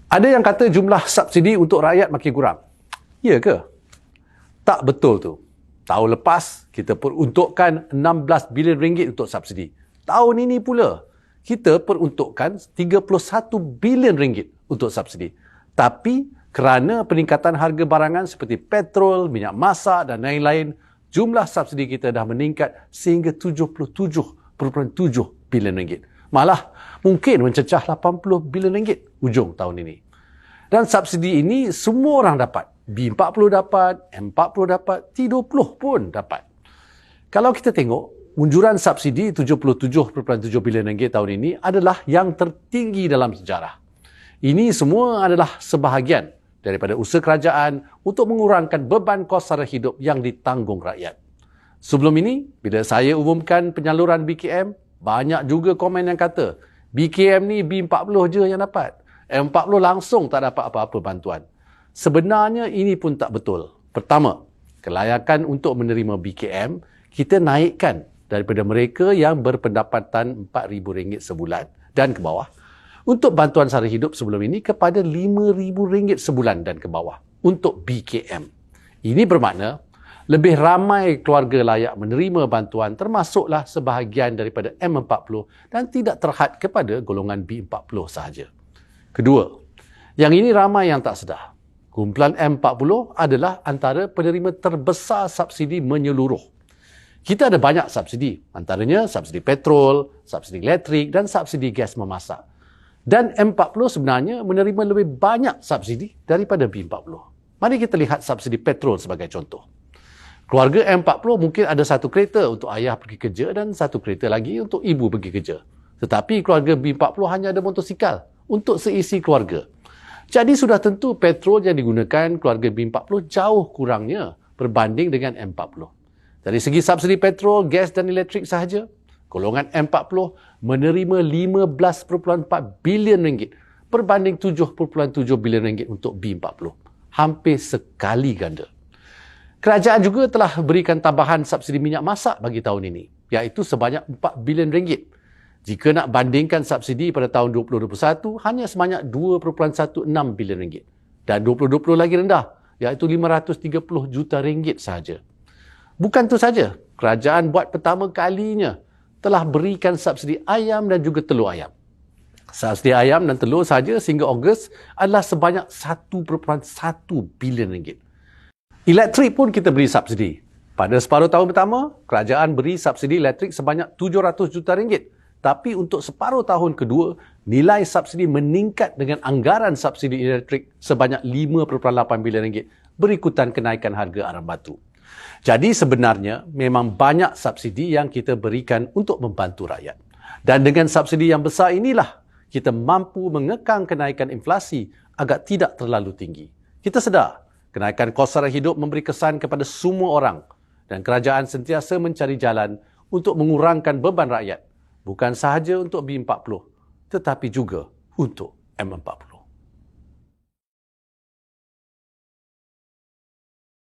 Ada yang kata jumlah subsidi untuk rakyat makin kurang. Ya ke? Tak betul tu. Tahun lepas, kita peruntukkan 16 bilion ringgit untuk subsidi. Tahun ini pula, kita peruntukkan 31 bilion ringgit untuk subsidi. Tapi, kerana peningkatan harga barangan seperti petrol, minyak masak dan lain-lain, jumlah subsidi kita dah meningkat sehingga 77.7 bilion ringgit. Malah, mungkin mencecah 80 bilion ringgit hujung tahun ini. Dan subsidi ini semua orang dapat. B40 dapat, M40 dapat, T20 pun dapat. Kalau kita tengok, unjuran subsidi 77.7 bilion ringgit tahun ini adalah yang tertinggi dalam sejarah. Ini semua adalah sebahagian daripada usaha kerajaan untuk mengurangkan beban kos sara hidup yang ditanggung rakyat. Sebelum ini, bila saya umumkan penyaluran BKM, banyak juga komen yang kata, BKM ni B40 je yang dapat. M40 langsung tak dapat apa-apa bantuan. Sebenarnya ini pun tak betul. Pertama, kelayakan untuk menerima BKM, kita naikkan daripada mereka yang berpendapatan RM4,000 sebulan dan ke bawah. Untuk bantuan sara hidup sebelum ini kepada RM5,000 sebulan dan ke bawah untuk BKM. Ini bermakna lebih ramai keluarga layak menerima bantuan termasuklah sebahagian daripada M40 dan tidak terhad kepada golongan B40 sahaja. Kedua, yang ini ramai yang tak sedar. Kumpulan M40 adalah antara penerima terbesar subsidi menyeluruh. Kita ada banyak subsidi, antaranya subsidi petrol, subsidi elektrik dan subsidi gas memasak. Dan M40 sebenarnya menerima lebih banyak subsidi daripada B40. Mari kita lihat subsidi petrol sebagai contoh. Keluarga M40 mungkin ada satu kereta untuk ayah pergi kerja dan satu kereta lagi untuk ibu pergi kerja. Tetapi keluarga B40 hanya ada motosikal untuk seisi keluarga. Jadi sudah tentu petrol yang digunakan keluarga B40 jauh kurangnya berbanding dengan M40. Dari segi subsidi petrol, gas dan elektrik sahaja, golongan M40 menerima 15.4 bilion ringgit berbanding 7.7 bilion ringgit untuk B40. Hampir sekali ganda. Kerajaan juga telah berikan tambahan subsidi minyak masak bagi tahun ini, iaitu sebanyak 4 bilion ringgit. Jika nak bandingkan subsidi pada tahun 2021, hanya sebanyak 2.16 bilion ringgit. Dan 2020 lagi rendah, iaitu 530 juta ringgit sahaja. Bukan itu saja, kerajaan buat pertama kalinya telah berikan subsidi ayam dan juga telur ayam. Subsidi ayam dan telur sahaja sehingga Ogos adalah sebanyak 1.1 bilion ringgit. Elektrik pun kita beri subsidi. Pada separuh tahun pertama, kerajaan beri subsidi elektrik sebanyak 700 juta ringgit. Tapi untuk separuh tahun kedua, nilai subsidi meningkat dengan anggaran subsidi elektrik sebanyak 5.8 bilion ringgit berikutan kenaikan harga arang batu. Jadi sebenarnya memang banyak subsidi yang kita berikan untuk membantu rakyat. Dan dengan subsidi yang besar inilah kita mampu mengekang kenaikan inflasi agar tidak terlalu tinggi. Kita sedar kenaikan kos sara hidup memberi kesan kepada semua orang dan kerajaan sentiasa mencari jalan untuk mengurangkan beban rakyat. Bukan sahaja untuk B40, tetapi juga untuk M40.